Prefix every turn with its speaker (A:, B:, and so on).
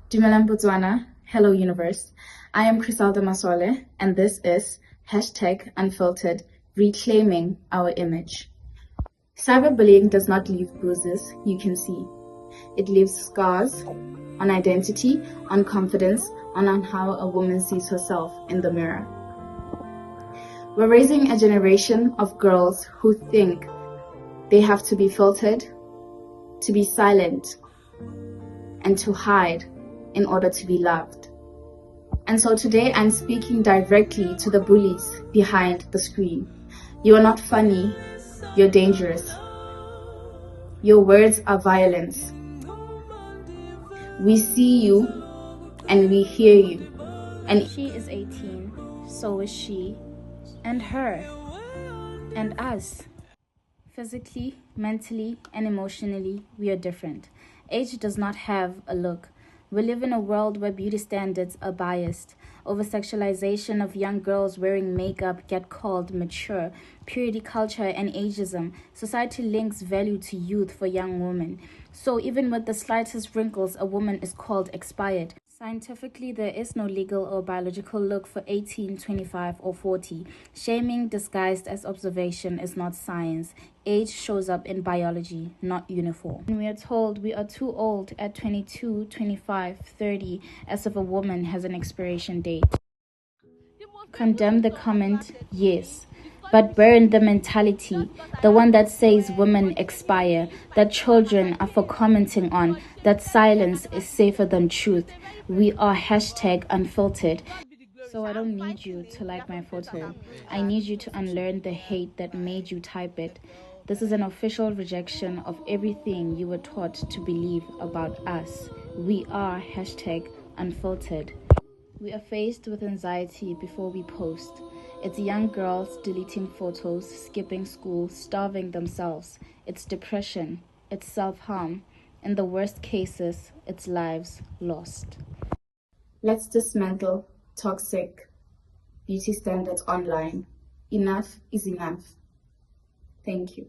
A: Dumelang Botswana, hello universe. I am Chrisceldah Masole, and this is #Unfiltered, reclaiming our image. Cyberbullying does not leave bruises you can see. It leaves scars on identity, on confidence, and on how a woman sees herself in the mirror. We're raising a generation of girls who think they have to be filtered, to be silent, and to hide in order to be loved. And so today I'm speaking directly to the bullies behind the screen. You are not funny, you're dangerous. Your words are violence. We see you and we hear you. And
B: she is 18, so is she, and her, and us. Physically, mentally, and emotionally, we are different. Age does not have a look. We live in a world where beauty standards are biased. Over-sexualization of young girls wearing makeup get called mature. Purity culture and ageism. Society links value to youth for young women. So even with the slightest wrinkles, a woman is called expired. Scientifically, there is no legal or biological look for 18, 25, or 40. Shaming disguised as observation is not science. Age shows up in biology, not uniform. And we are told we are too old at 22, 25, 30, as if a woman has an expiration date. Condemn the comment, yes, but burn the mentality, the one that says women expire, that children are for commenting on, that silence is safer than truth. We are #unfiltered. So I don't need you to like my photo. I need you to unlearn the hate that made you type it. This is an official rejection of everything you were taught to believe about us. We are #unfiltered. We are faced with anxiety before we post. It's young girls deleting photos, skipping school, starving themselves. It's depression. It's self-harm. In the worst cases, it's lives lost.
A: let's dismantle toxic beauty standards online. Enough is enough. Thank you.